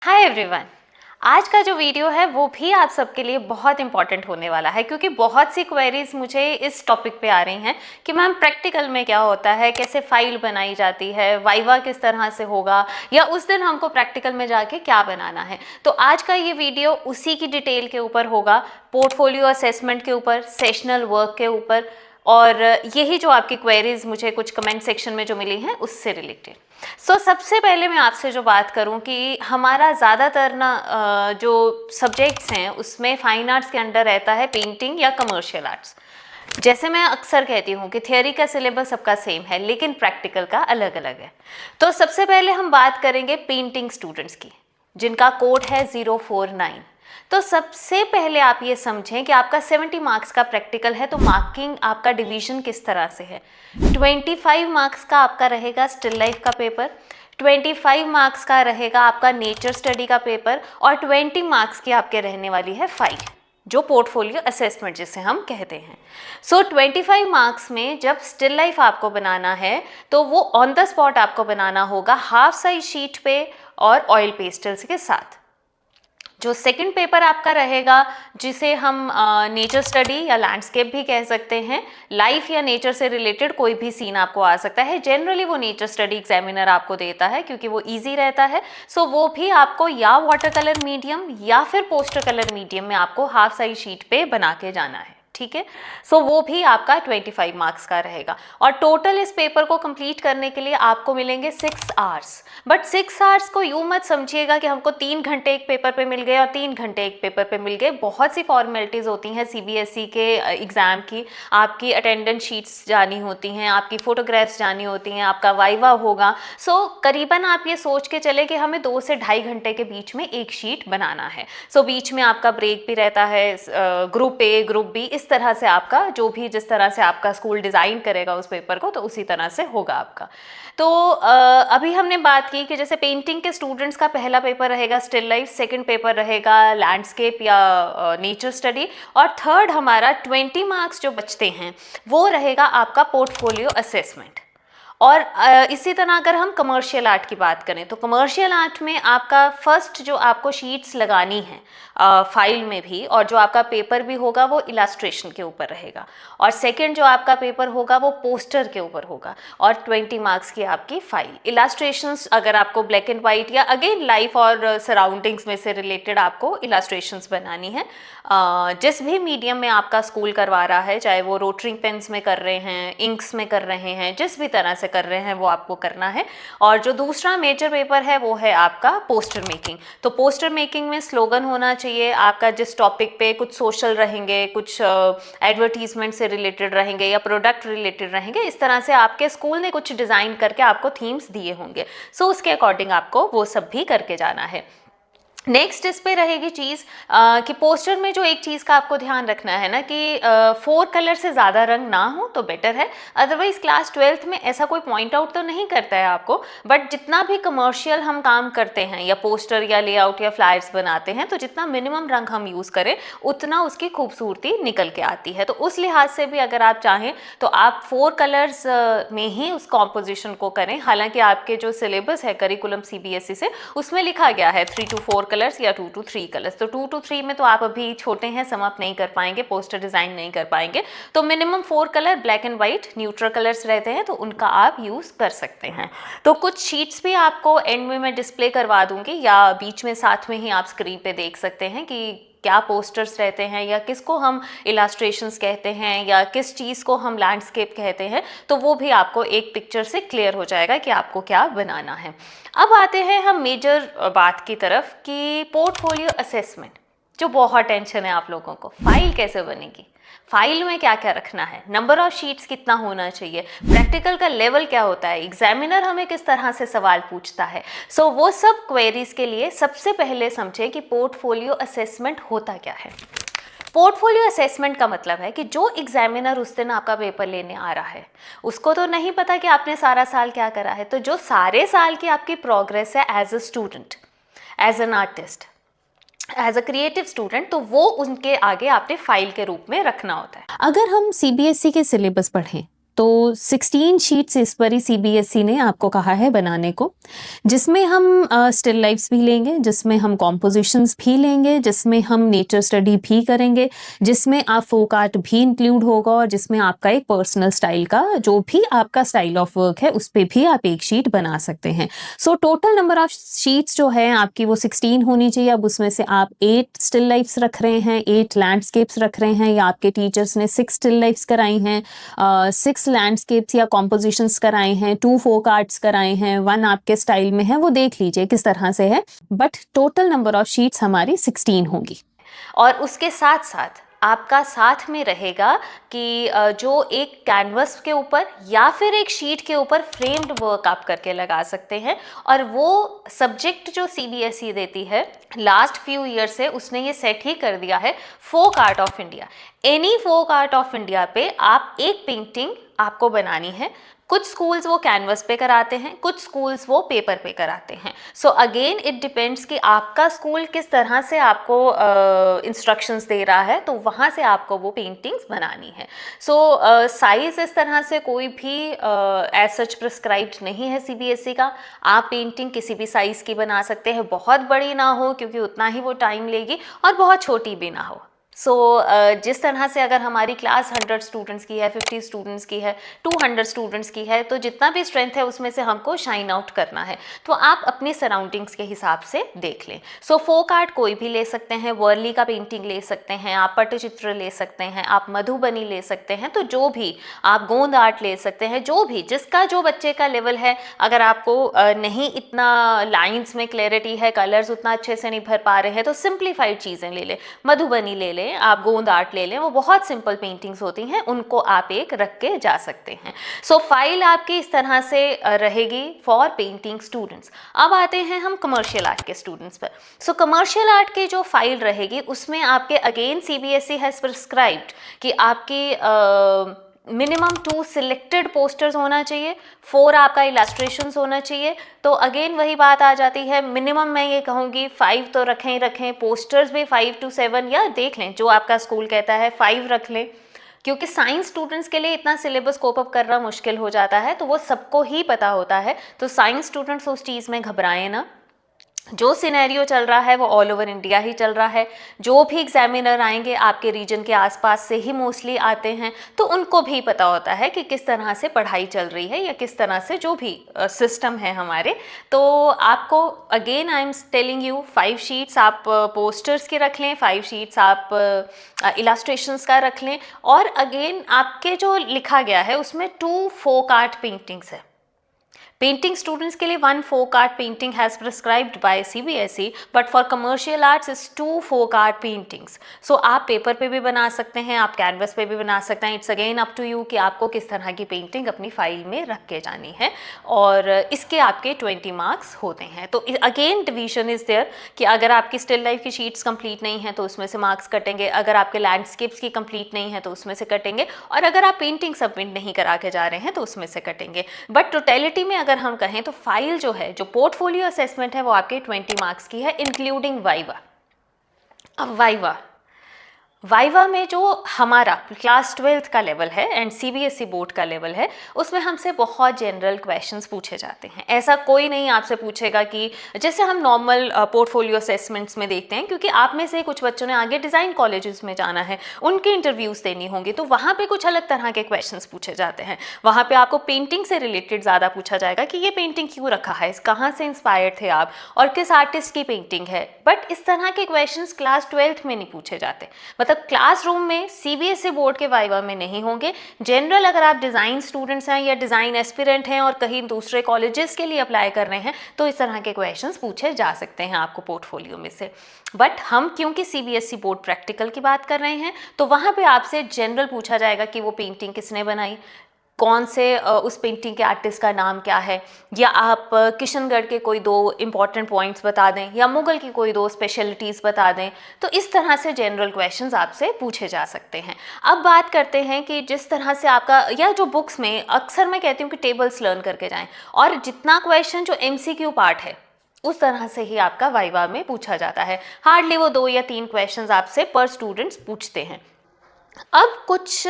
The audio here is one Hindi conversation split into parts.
Hi everyone. आज का जो वीडियो है वो भी आप सबके लिए बहुत इंपॉर्टेंट होने वाला है क्योंकि बहुत सी क्वेरीज मुझे इस टॉपिक पे आ रही हैं कि मैम प्रैक्टिकल में क्या होता है, कैसे फाइल बनाई जाती है, वाइवा किस तरह से होगा, या उस दिन हमको प्रैक्टिकल में जाके क्या बनाना है। तो आज का ये वीडियो उसी की डिटेल के ऊपर होगा, पोर्टफोलियो असेसमेंट के ऊपर, सेशनल वर्क के ऊपर, और यही जो आपकी क्वेरीज मुझे कुछ कमेंट सेक्शन में जो मिली हैं उससे रिलेटेड। सबसे पहले मैं आपसे जो बात करूं कि हमारा ज़्यादातर ना जो सब्जेक्ट्स हैं उसमें फाइन आर्ट्स के अंडर रहता है पेंटिंग या कमर्शियल आर्ट्स। जैसे मैं अक्सर कहती हूँ कि थियोरी का सिलेबस सबका सेम है लेकिन प्रैक्टिकल का अलग अलग है। तो सबसे पहले हम बात करेंगे पेंटिंग स्टूडेंट्स की, जिनका कोड है 049। तो सबसे पहले आप ये समझें कि आपका 70 मार्क्स का प्रैक्टिकल है, तो मार्किंग आपका डिवीजन किस तरह से है। 25 मार्क्स का आपका रहेगा स्टिल लाइफ का पेपर, 25 मार्क्स का रहेगा आपका नेचर स्टडी का पेपर, और 20 मार्क्स की आपके रहने वाली है फाइल, जो पोर्टफोलियो असेसमेंट जिसे हम कहते हैं। 25 मार्क्स में जब स्टिल लाइफ आपको बनाना है तो वो ऑन द स्पॉट आपको बनाना होगा हाफ साइज शीट पे और ऑयल पेस्टल्स के साथ। जो सेकंड पेपर आपका रहेगा, जिसे हम नेचर स्टडी या लैंडस्केप भी कह सकते हैं, लाइफ या नेचर से रिलेटेड कोई भी सीन आपको आ सकता है। जनरली वो नेचर स्टडी एग्जामिनर आपको देता है क्योंकि वो इजी रहता है। वो भी आपको या वाटर कलर मीडियम या फिर पोस्टर कलर मीडियम में आपको हाफ साइज शीट पे बना के जाना है, ठीक है। वो भी आपका 25 मार्क्स का रहेगा, और टोटल इस पेपर को कंप्लीट करने के लिए आपको मिलेंगे 6 आवर्स। बट 6 आवर्स को यूं मत समझिएगा कि हमको 3 घंटे एक पेपर पे मिल गए और 3 घंटे एक पेपर पे मिल गए। बहुत सी फॉर्मेलिटीज़ होती हैं सीबीएसई के एग्ज़ाम की। आपकी अटेंडेंस शीट्स जानी होती हैं, आपकी फ़ोटोग्राफ्स जानी होती हैं, आपका वाइवा होगा। करीबन आप ये सोच के चले कि हमें 2 से ढाई घंटे के बीच में एक शीट बनाना है। बीच में आपका ब्रेक भी रहता है, ग्रुप ए ग्रुप बी, इस तरह से आपका जो भी जिस तरह से आपका स्कूल डिज़ाइन करेगा उस पेपर को, तो उसी तरह से होगा आपका। अभी हमने बात की कि जैसे पेंटिंग के स्टूडेंट्स का पहला पेपर रहेगा स्टिल लाइफ, सेकंड पेपर रहेगा लैंडस्केप या नेचर स्टडी, और थर्ड हमारा 20 मार्क्स जो बचते हैं वो रहेगा आपका पोर्टफोलियो असेसमेंट। और इसी तरह अगर हम कमर्शियल आर्ट की बात करें तो कमर्शियल आर्ट में आपका फर्स्ट जो आपको शीट्स लगानी है फाइल में भी, और जो आपका पेपर भी होगा वो इलास्ट्रेशन के ऊपर रहेगा, और सेकंड जो आपका पेपर होगा वो पोस्टर के ऊपर होगा, और 20 मार्क्स की आपकी फाइल। इलास्ट्रेशंस अगर आपको ब्लैक एंड वाइट या अगेन लाइफ और सराउंडिंग्स में से रिलेटेड आपको इलास्ट्रेशंस बनानी है, जिस भी मीडियम में आपका स्कूल करवा रहा है, चाहे वो रोटरिंग पेन्स में कर रहे हैं, इंक्स में कर रहे हैं, जिस भी तरह से कर रहे हैं वो आपको करना है। और जो दूसरा मेजर पेपर है वो है आपका पोस्टर मेकिंग। तो पोस्टर मेकिंग में स्लोगन होना चाहिए आपका, जिस टॉपिक पे कुछ सोशल रहेंगे, कुछ एडवर्टीजमेंट से रिलेटेड रहेंगे या प्रोडक्ट रिलेटेड रहेंगे, इस तरह से आपके स्कूल ने कुछ डिज़ाइन करके आपको थीम्स दिए होंगे। उसके अकॉर्डिंग आपको वो सब भी करके जाना है। नेक्स्ट इस पे रहेगी चीज़ कि पोस्टर में जो एक चीज़ का आपको ध्यान रखना है ना कि 4 कलर से ज़्यादा रंग ना हो तो बेटर है। अदरवाइज क्लास 12th में ऐसा कोई पॉइंट आउट तो नहीं करता है आपको, बट जितना भी कमर्शियल हम काम करते हैं या पोस्टर या लेआउट या फ्लायर्स बनाते हैं, तो जितना मिनिमम रंग हम यूज़ करें उतना उसकी खूबसूरती निकल के आती है। तो उस लिहाज से भी अगर आप चाहें तो आप 4 कलर्स में ही उस कॉम्पोजिशन को करें। हालांकि आपके जो सिलेबस है करिकुलम सीबीएसई से, उसमें लिखा गया है 3 to 4 कलर्स या 2 to 3 कलर्स। तो 2 to 3 में तो आप अभी छोटे हैं, सम अप नहीं कर पाएंगे, पोस्टर डिजाइन नहीं कर पाएंगे, तो minimum 4 colour black and white neutral colours रहते हैं, तो उनका आप यूज कर सकते हैं। तो कुछ शीट्स भी आपको एंड में मैं डिस्प्ले करवा दूंगी, या बीच में साथ में ही आप स्क्रीन पे देख सकते हैं कि क्या पोस्टर्स रहते हैं, या किसको हम इलास्ट्रेशंस कहते हैं, या किस चीज़ को हम लैंडस्केप कहते हैं। तो वो भी आपको एक पिक्चर से क्लियर हो जाएगा कि आपको क्या बनाना है। अब आते हैं हम मेजर बात की तरफ कि पोर्टफोलियो असेसमेंट, जो बहुत टेंशन है आप लोगों को, फाइल कैसे बनेगी, फाइल में क्या क्या रखना है, नंबर ऑफ शीट्स कितना होना चाहिए, प्रैक्टिकल का लेवल क्या होता है, एग्जामिनर हमें किस तरह से सवाल पूछता है। वो सब क्वेरीज के लिए सबसे पहले समझें कि पोर्टफोलियो असेसमेंट होता क्या है। पोर्टफोलियो असेसमेंट का मतलब है कि जो एग्जामिनर उस दिन आपका पेपर लेने आ रहा है उसको तो नहीं पता कि आपने सारा साल क्या करा है, तो जो सारे साल की आपकी प्रोग्रेस है as a student, as an artist, as a creative student, तो वो उनके आगे आपने फाइल के रूप में रखना होता है। अगर हम सीबीएसई के सिलेबस पढ़ें तो 16 शीट्स इस पर ही सीबीएसई ने आपको कहा है बनाने को, जिसमें हम स्टिल लाइफ्स भी लेंगे, जिसमें हम कॉम्पोजिशंस भी लेंगे, जिसमें हम नेचर स्टडी भी करेंगे, जिसमें आप फोक आर्ट भी इंक्लूड होगा और जिसमें आपका एक पर्सनल स्टाइल का जो भी आपका स्टाइल ऑफ वर्क है उस पर भी आप एक शीट बना सकते हैं। So total number of sheets जो है आपकी वो 16 होनी चाहिए। अब उसमें से आप 8 स्टिल लाइफ्स रख रहे हैं, 8 लैंडस्केप्स रख रहे हैं, या आपके टीचर्स ने 6 स्टिल लाइफ्स कराई हैं, 6 लैंडस्केप्स या कॉम्पोजिशंस कराए हैं, 2 फोक आर्ट्स कराए हैं, 1 आपके स्टाइल में है, वो देख लीजिए किस तरह से है, but total number of sheets हमारी 16 होगी। और उसके साथ साथ आपका साथ में रहेगा कि जो एक कैनवस के ऊपर या फिर एक शीट के ऊपर फ्रेम्ड वर्क आप करके लगा सकते हैं। और वो सब्जेक्ट जो सीबीएसई देती है लास्ट फ्यू ईयर से उसने ये सेट ही कर दिया है, folk art of India. Any folk art of India पे आप एक पेंटिंग आपको बनानी है। कुछ स्कूल्स वो कैनवस पे कराते हैं, कुछ स्कूल्स वो पेपर पे कराते हैं। सो अगेन इट डिपेंड्स कि आपका स्कूल किस तरह से आपको इंस्ट्रक्शंस दे रहा है, तो वहाँ से आपको वो पेंटिंग्स बनानी है। सो साइज़ इस तरह से कोई भी एज सच प्रिस्क्राइब्ड नहीं है सीबीएसई का। आप पेंटिंग किसी भी साइज़ की बना सकते हैं, बहुत बड़ी ना हो क्योंकि उतना ही वो टाइम लेगी, और बहुत छोटी भी ना हो। सो जिस तरह से अगर हमारी क्लास 100 स्टूडेंट्स की है, 50 स्टूडेंट्स की है, 200 स्टूडेंट्स की है, तो जितना भी स्ट्रेंथ है उसमें से हमको शाइन आउट करना है, तो आप अपनी सराउंडिंग्स के हिसाब से देख लें। सो फोक आर्ट कोई भी ले सकते हैं, वर्ली का पेंटिंग ले सकते हैं, आप पट्टचित्र ले सकते हैं, आप मधुबनी ले सकते हैं, तो जो भी आप गोंद आर्ट ले सकते हैं, जो भी जिसका जो बच्चे का लेवल है। अगर आपको नहीं इतना लाइन्स में क्लैरिटी है, कलर्स उतना अच्छे से नहीं भर पा रहे हैं, तो सिंप्लीफाइड चीज़ें ले लें, मधुबनी ले लें, आप गोंद आर्ट ले लें, वो बहुत सिंपल पेंटिंग्स होती हैं, उनको आप एक रख के जा सकते हैं। सो फाइल आपकी इस तरह से रहेगी फॉर पेंटिंग स्टूडेंट्स। अब आते हैं हम कमर्शियल आर्ट के स्टूडेंट्स पर। सो कमर्शियल आर्ट की जो फाइल रहेगी उसमें आपके अगेन सीबीएसई हैज़ प्रिस्क्राइब्ड कि आपकी मिनिमम 2 सिलेक्टेड पोस्टर्स होना चाहिए, 4 आपका इलास्ट्रेशंस होना चाहिए। तो अगेन वही बात आ जाती है, मिनिमम मैं ये कहूँगी 5 तो रखें ही रखें, पोस्टर्स भी 5 to 7, या देख लें जो आपका स्कूल कहता है 5 रख लें, क्योंकि साइंस स्टूडेंट्स के लिए इतना सिलेबस कोप अप करना मुश्किल हो जाता है, तो वो सबको ही पता होता है। तो साइंस स्टूडेंट्स उस चीज़ में घबराएं ना, जो सिनेरियो चल रहा है वो ऑल ओवर इंडिया ही चल रहा है। जो भी एग्जामिनर आएंगे आपके रीजन के आसपास से ही मोस्टली आते हैं, तो उनको भी पता होता है कि किस तरह से पढ़ाई चल रही है या किस तरह से जो भी सिस्टम है हमारे। तो आपको again I am telling you 5 sheets आप पोस्टर्स के रख लें, 5 शीट्स आप इलास्ट्रेशंस का रख लें, और अगेन आपके जो लिखा गया है उसमें 2 फोक आर्ट पेंटिंग्स है। पेंटिंग स्टूडेंट्स के लिए 1 folk art painting has prescribed by CBSE, but for commercial arts is 2 folk art paintings. So आप पेपर पे भी बना सकते हैं, आप कैनवस पे भी बना सकते हैं। It's again up to you कि आपको किस तरह की पेंटिंग अपनी फाइल में रख के जानी है, और इसके आपके 20 मार्क्स होते हैं। तो अगेन डिवीजन इज देयर कि अगर आपकी स्टिल लाइफ की शीट्स कंप्लीट नहीं है तो उसमें से मार्क्स कटेंगे, अगर आपके लैंडस्केप्स की कंप्लीट नहीं है तो उसमें से कटेंगे, और अगर आप पेंटिंग सबमिट नहीं करा के जा रहे हैं तो उसमें से कटेंगे। बट टोटलिटी में अगर हम कहें तो फाइल जो है, जो पोर्टफोलियो असेसमेंट है, वो आपके 20 मार्क्स की है, इंक्लूडिंग वाइवा। अब वाइवा में जो हमारा क्लास 12th का लेवल है एंड सीबीएसई बोर्ड का लेवल है, उसमें हमसे बहुत जनरल क्वेश्चंस पूछे जाते हैं। ऐसा कोई नहीं आपसे पूछेगा कि जैसे हम नॉर्मल पोर्टफोलियो असेसमेंट्स में देखते हैं, क्योंकि आप में से कुछ बच्चों ने आगे डिज़ाइन कॉलेजेस में जाना है, उनकी इंटरव्यूज़ देनी होंगी, तो वहाँ पर कुछ अलग तरह के क्वेश्चंस पूछे जाते हैं। वहाँ पर आपको पेंटिंग से रिलेटेड ज़्यादा पूछा जाएगा कि ये पेंटिंग क्यों रखा है, कहाँ से इंस्पायर्ड थे आप, और किस आर्टिस्ट की पेंटिंग है। बट इस तरह के क्वेश्चन क्लास 12th में नहीं पूछे जाते, मतलब क्लासरूम में सीबीएसई बोर्ड के वाइवा में नहीं होंगे। जनरल अगर आप डिज़ाइन स्टूडेंट्स हैं या डिज़ाइन एस्पिरेंट हैं और कहीं दूसरे कॉलेजेस के लिए अप्लाई कर रहे हैं, तो इस तरह के क्वेश्चंस पूछे जा सकते हैं आपको पोर्टफोलियो में से। बट हम क्योंकि सीबीएसई बोर्ड प्रैक्टिकल की बात कर रहे हैं, तो वहाँ पे आपसे जनरल पूछा जाएगा कि वो पेंटिंग किसने बनाई, कौन से उस पेंटिंग के आर्टिस्ट का नाम क्या है, या आप किशनगढ़ के कोई 2 इम्पॉर्टेंट पॉइंट्स बता दें, या मुगल की कोई 2 स्पेशलिटीज़ बता दें। तो इस तरह से जनरल क्वेश्चंस आपसे पूछे जा सकते हैं। अब बात करते हैं कि जिस तरह से आपका, या जो बुक्स में अक्सर मैं कहती हूँ कि टेबल्स लर्न करके जाएं, और जितना क्वेश्चन जो MCQ पार्ट है उस तरह से ही आपका वाइवा में पूछा जाता है। हार्डली वो 2 या 3 क्वेश्चंस आपसे पर स्टूडेंट्स पूछते हैं। अब कुछ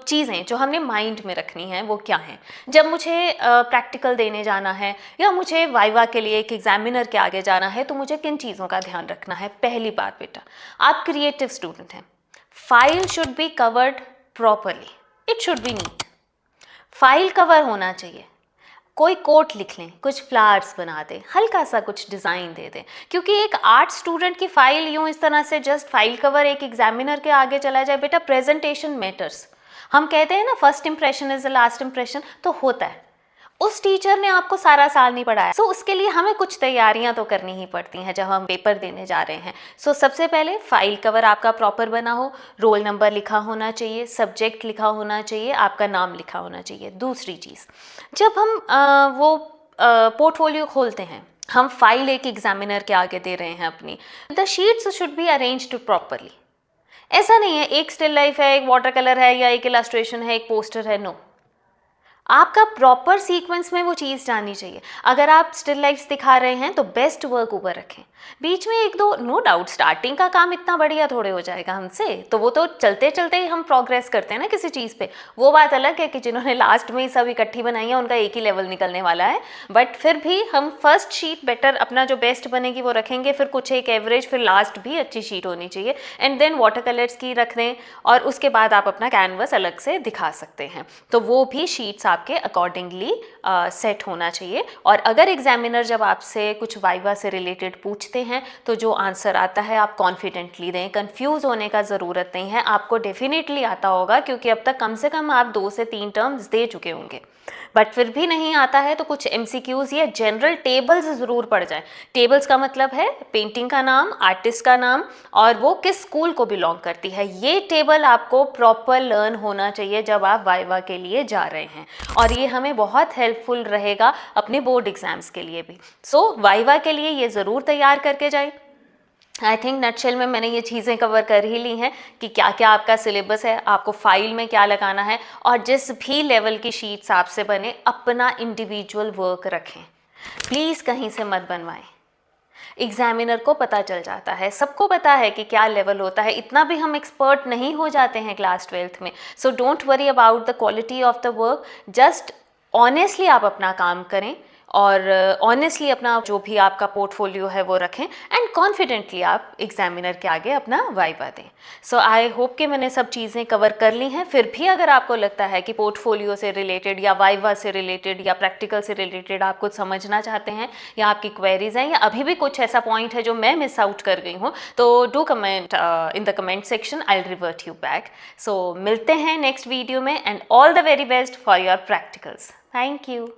चीज़ें जो हमने माइंड में रखनी है वो क्या हैं। जब मुझे प्रैक्टिकल देने जाना है या मुझे वाइवा के लिए एक एग्जामिनर के आगे जाना है तो मुझे किन चीज़ों का ध्यान रखना है। पहली बात बेटा, आप क्रिएटिव स्टूडेंट हैं, file should be covered properly, it should be neat. File cover होना चाहिए। कोई कोट लिख लें, कुछ फ्लावर्स बना दें, हल्का सा कुछ डिज़ाइन दे दें, क्योंकि एक आर्ट स्टूडेंट की फाइल यूँ इस तरह से जस्ट फाइल कवर एक एग्जामिनर के आगे चला जाए, बेटा प्रेजेंटेशन मैटर्स। हम कहते हैं ना first impression is the last impression, तो होता है। उस टीचर ने आपको सारा साल नहीं पढ़ाया, सो उसके लिए हमें कुछ तैयारियां तो करनी ही पड़ती हैं जब हम पेपर देने जा रहे हैं। सो सबसे पहले फाइल कवर आपका प्रॉपर बना हो, रोल नंबर लिखा होना चाहिए, सब्जेक्ट लिखा होना चाहिए, आपका नाम लिखा होना चाहिए। दूसरी चीज़, जब हम वो पोर्टफोलियो खोलते हैं, हम फाइल एक एग्जामिनर के आगे दे रहे हैं अपनी, the sheets should be arranged properly. ऐसा नहीं है एक स्टिल लाइफ है, एक वाटर कलर है, या एक इलस्ट्रेशन है, एक पोस्टर है, नो। आपका प्रॉपर सीक्वेंस में वो चीज़ जानी चाहिए। अगर आप स्टिल लाइफ्स दिखा रहे हैं तो बेस्ट वर्क ऊपर रखें, बीच में एक दो, नो डाउट स्टार्टिंग का काम इतना बढ़िया थोड़े हो जाएगा हमसे, तो वो तो चलते चलते ही हम प्रोग्रेस करते हैं ना किसी चीज़ पे। वो बात अलग है कि जिन्होंने लास्ट में ही सब इकट्ठी बनाई है उनका एक ही लेवल निकलने वाला है, बट फिर भी हम फर्स्ट शीट बेटर अपना जो बेस्ट बनेगी वो रखेंगे, फिर कुछ एक एवरेज, फिर लास्ट भी अच्छी शीट होनी चाहिए, एंड देन वाटर कलर्स की रख दें, और उसके बाद आप अपना कैनवस अलग से दिखा सकते हैं। तो वो भी शीट्स आपके अकॉर्डिंगली सेट होना चाहिए। और अगर एग्जामिनर जब आपसे कुछ वाइवा से रिलेटेड पूछते हैं तो जो आंसर आता है आप कॉन्फिडेंटली दें, कंफ्यूज होने का ज़रूरत नहीं है। आपको डेफिनेटली आता होगा, क्योंकि अब तक कम से कम आप 2 से 3 टर्म्स दे चुके होंगे, बट फिर भी नहीं आता है तो कुछ MCQs या जनरल टेबल्स ज़रूर पढ़ जाएं। टेबल्स का मतलब है पेंटिंग का नाम, आर्टिस्ट का नाम और वो किस स्कूल को बिलोंग करती है। ये टेबल आपको प्रॉपर लर्न होना चाहिए जब आप वाइवा के लिए जा रहे हैं, और ये हमें बहुत हेल्पफुल रहेगा अपने बोर्ड एग्जाम्स के लिए भी। सो वाइवा के लिए ये ज़रूर तैयार करके जाए। आई थिंक नटशेल में मैंने ये चीज़ें कवर कर ही ली हैं कि क्या क्या आपका सिलेबस है, आपको फाइल में क्या लगाना है, और जिस भी लेवल की शीट्स आपसे बने अपना इंडिविजुअल वर्क रखें, प्लीज़ कहीं से मत बनवाएं। एग्जामिनर को पता चल जाता है, सबको पता है कि क्या लेवल होता है, इतना भी हम एक्सपर्ट नहीं हो जाते हैं क्लास 12th में। So don't worry about the quality of the work, just honestly आप अपना काम करें और ऑनेस्टली अपना जो भी आपका पोर्टफोलियो है वो रखें, एंड कॉन्फिडेंटली आप एग्जामिनर के आगे अपना वाइवा दें। सो आई होप कि मैंने सब चीज़ें कवर कर ली हैं। फिर भी अगर आपको लगता है कि पोर्टफोलियो से रिलेटेड या वाइवा से रिलेटेड या प्रैक्टिकल से रिलेटेड आप कुछ समझना चाहते हैं, या आपकी क्वेरीज हैं, या अभी भी कुछ ऐसा पॉइंट है जो मैं मिस आउट कर गई हूँ, तो do comment in the comment section, I will revert you back. So मिलते हैं नेक्स्ट वीडियो में, and all the very best for your practicals. Thank you.